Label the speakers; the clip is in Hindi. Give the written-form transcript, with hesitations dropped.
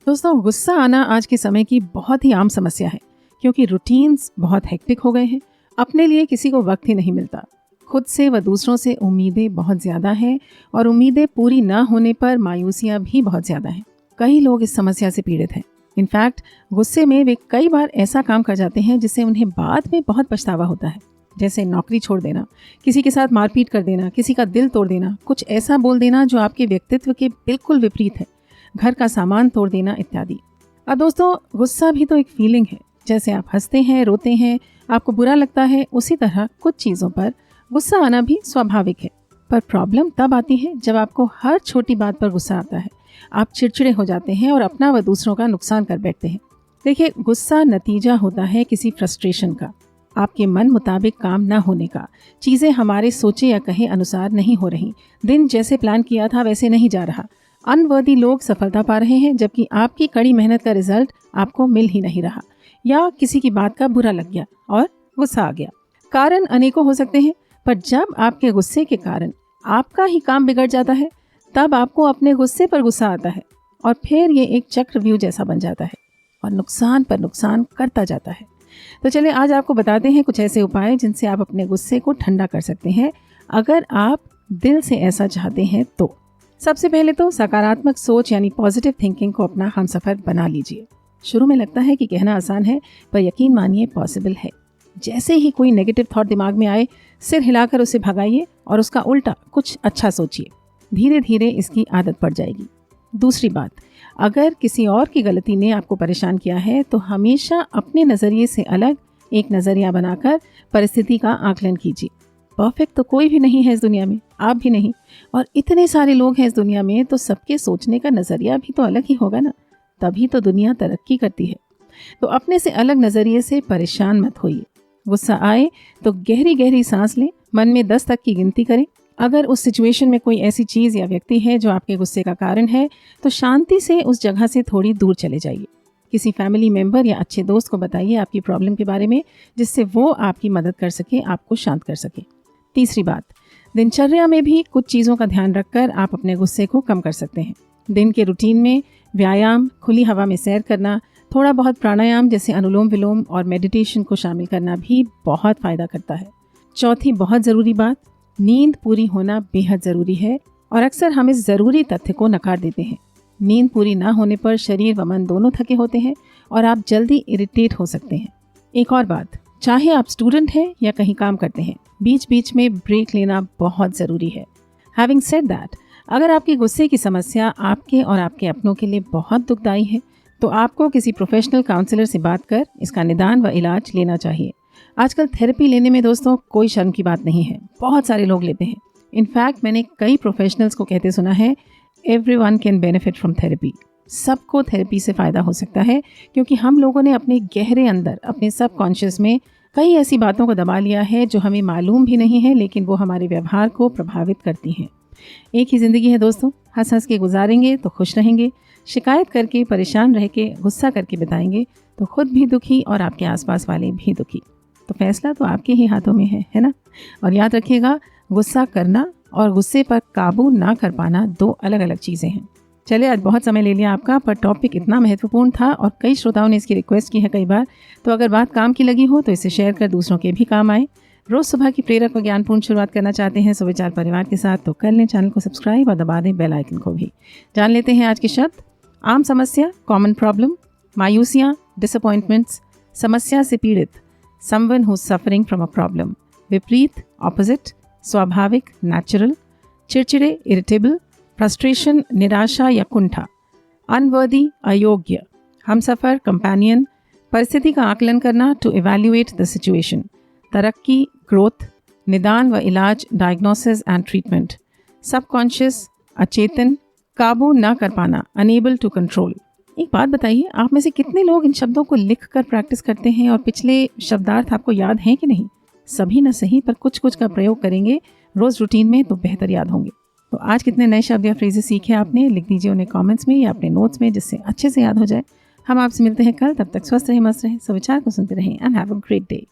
Speaker 1: दोस्तों, गुस्सा आना आज के समय की बहुत ही आम समस्या है क्योंकि रूटीन्स बहुत हेक्टिक हो गए हैं। अपने लिए किसी को वक्त ही नहीं मिलता। खुद से व दूसरों से उम्मीदें बहुत ज़्यादा हैं और उम्मीदें पूरी ना होने पर मायूसियाँ भी बहुत ज़्यादा हैं। कई लोग इस समस्या से पीड़ित हैं। इनफैक्ट गुस्से में वे कई बार ऐसा काम कर जाते हैं जिससे उन्हें बाद में बहुत पछतावा होता है, जैसे नौकरी छोड़ देना, किसी के साथ मारपीट कर देना, किसी का दिल तोड़ देना, कुछ ऐसा बोल देना जो आपके व्यक्तित्व के बिल्कुल विपरीत है, घर का सामान तोड़ देना इत्यादि। अब दोस्तों, गुस्सा भी तो एक फीलिंग है। जैसे आप हंसते हैं, रोते हैं, आपको बुरा लगता है, उसी तरह कुछ चीज़ों पर गुस्सा आना भी स्वाभाविक है। पर प्रॉब्लम तब आती है जब आपको हर छोटी बात पर गुस्सा आता है। आप चिड़चिड़े हो जाते हैं और अपना व दूसरों का नुकसान कर बैठते हैं। देखिए, गुस्सा नतीजा होता है किसी फ्रस्ट्रेशन का, आपके मन मुताबिक काम ना होने का, चीज़ें हमारे सोचे या कहे अनुसार नहीं हो रही, दिन जैसे प्लान किया था वैसे नहीं जा रहा, अनवर्दी लोग सफलता पा रहे हैं जबकि आपकी कड़ी मेहनत का रिजल्ट आपको मिल ही नहीं रहा, या किसी की बात का बुरा लग गया और गुस्सा आ गया। कारण अनेकों हो सकते हैं, पर जब आपके गुस्से के कारण आपका ही काम बिगड़ जाता है तब आपको अपने गुस्से पर गुस्सा आता है और फिर ये एक चक्रव्यूह जैसा बन जाता है और नुकसान पर नुकसान करता जाता है। तो चलिए, आज आपको बताते हैं कुछ ऐसे उपाय जिनसे आप अपने गुस्से को ठंडा कर सकते हैं, अगर आप दिल से ऐसा चाहते हैं तो। सबसे पहले तो सकारात्मक सोच यानी पॉजिटिव थिंकिंग को अपना हमसफर बना लीजिए। शुरू में लगता है कि कहना आसान है, पर यकीन मानिए पॉसिबल है। जैसे ही कोई नेगेटिव थॉट दिमाग में आए, सिर हिलाकर उसे भगाइए और उसका उल्टा कुछ अच्छा सोचिए। धीरे धीरे इसकी आदत पड़ जाएगी। दूसरी बात, अगर किसी और की गलती ने आपको परेशान किया है तो हमेशा अपने नज़रिए से अलग एक नज़रिया बनाकर परिस्थिति का आकलन कीजिए। परफेक्ट तो कोई भी नहीं है इस दुनिया में, आप भी नहीं, और इतने सारे लोग हैं इस दुनिया में, तो सबके सोचने का नज़रिया भी तो अलग ही होगा ना, तभी तो दुनिया तरक्की करती है। तो अपने से अलग नज़रिए से परेशान मत होइए। गुस्सा आए तो गहरी गहरी सांस लें, मन में 10 तक की गिनती करें। अगर उस सिचुएशन में कोई ऐसी चीज़ या व्यक्ति है जो आपके गुस्से का कारण है तो शांति से उस जगह से थोड़ी दूर चले जाइए। किसी फैमिली मेंबर या अच्छे दोस्त को बताइए आपकी प्रॉब्लम के बारे में, जिससे वो आपकी मदद कर सके, आपको शांत कर सके। तीसरी बात, दिनचर्या में भी कुछ चीज़ों का ध्यान रखकर आप अपने गुस्से को कम कर सकते हैं। दिन के रूटीन में व्यायाम, खुली हवा में सैर करना, थोड़ा बहुत प्राणायाम जैसे अनुलोम विलोम और मेडिटेशन को शामिल करना भी बहुत फ़ायदा करता है। चौथी बहुत ज़रूरी बात, नींद पूरी होना बेहद ज़रूरी है और अक्सर हम इस ज़रूरी तथ्य को नकार देते हैं। नींद पूरी ना होने पर शरीर व मन दोनों थके होते हैं और आप जल्दी इरिटेट हो सकते हैं। एक और बात, चाहे आप स्टूडेंट हैं या कहीं काम करते हैं, बीच बीच में ब्रेक लेना बहुत ज़रूरी है। हैविंग सेड दैट, अगर आपकी गुस्से की समस्या आपके और आपके अपनों के लिए बहुत दुखदाई है तो आपको किसी प्रोफेशनल काउंसलर से बात कर इसका निदान व इलाज लेना चाहिए। आजकल थेरेपी लेने में दोस्तों कोई शर्म की बात नहीं है, बहुत सारे लोग लेते हैं। इनफैक्ट मैंने कई प्रोफेशनल्स को कहते सुना है, everyone can benefit from therapy. सबको थेरेपी से फ़ायदा हो सकता है क्योंकि हम लोगों ने अपने गहरे अंदर, अपने सबकॉन्शियस में कई ऐसी बातों को दबा लिया है जो हमें मालूम भी नहीं है, लेकिन वो हमारे व्यवहार को प्रभावित करती हैं। एक ही ज़िंदगी है दोस्तों, हंस हंस के गुजारेंगे तो खुश रहेंगे, शिकायत करके, परेशान रह के, गुस्सा करके बिताएंगे तो खुद भी दुखी और आपके आसपास वाले भी दुखी। तो फैसला तो आपके ही हाथों में है ना। और याद रखिएगा, गुस्सा करना और गुस्से पर काबू ना कर पाना दो अलग अलग चीज़ें हैं। चलिए, आज बहुत समय ले लिया आपका, पर टॉपिक इतना महत्वपूर्ण था और कई श्रोताओं ने इसकी रिक्वेस्ट की है कई बार। तो अगर बात काम की लगी हो तो इसे शेयर कर दूसरों के भी काम आए। रोज़ सुबह की प्रेरक व ज्ञानपूर्ण शुरुआत करना चाहते हैं सुविचार परिवार के साथ, तो कर लें चैनल को सब्सक्राइब और दबा दें बेल आइकन को भी। जान लेते हैं आज के शब्द। आम समस्या, कॉमन प्रॉब्लम, मायूसियाँ, डिसअपॉइंटमेंट्स, समस्या से पीड़ित, someone who's suffering from a problem, विपरीत, opposite, स्वाभाविक, natural, चिड़चिड़े, irritable, frustration, निराशा या कुंठा, unworthy, अयोग्य, हमसफर, companion, परिस्थिति का आकलन करना, to evaluate the situation, तरक्की, growth, निदान व इलाज, diagnosis and treatment, subconscious, अचेतन, काबू ना कर पाना, unable to control। एक बात बताइए, आप में से कितने लोग इन शब्दों को लिखकर प्रैक्टिस करते हैं और पिछले शब्दार्थ आपको याद हैं कि नहीं? सभी न सही, पर कुछ कुछ का प्रयोग करेंगे रोज़ रूटीन में तो बेहतर याद होंगे। तो आज कितने नए शब्द या फ्रेजेस सीखे आपने? लिख दीजिए उन्हें कमेंट्स में या अपने नोट्स में, जिससे अच्छे से याद हो जाए। हम आपसे मिलते हैं कल, तब तक स्वस्थ रहें, मस्त रहें, सुविचार को सुनते रहें and have a great day.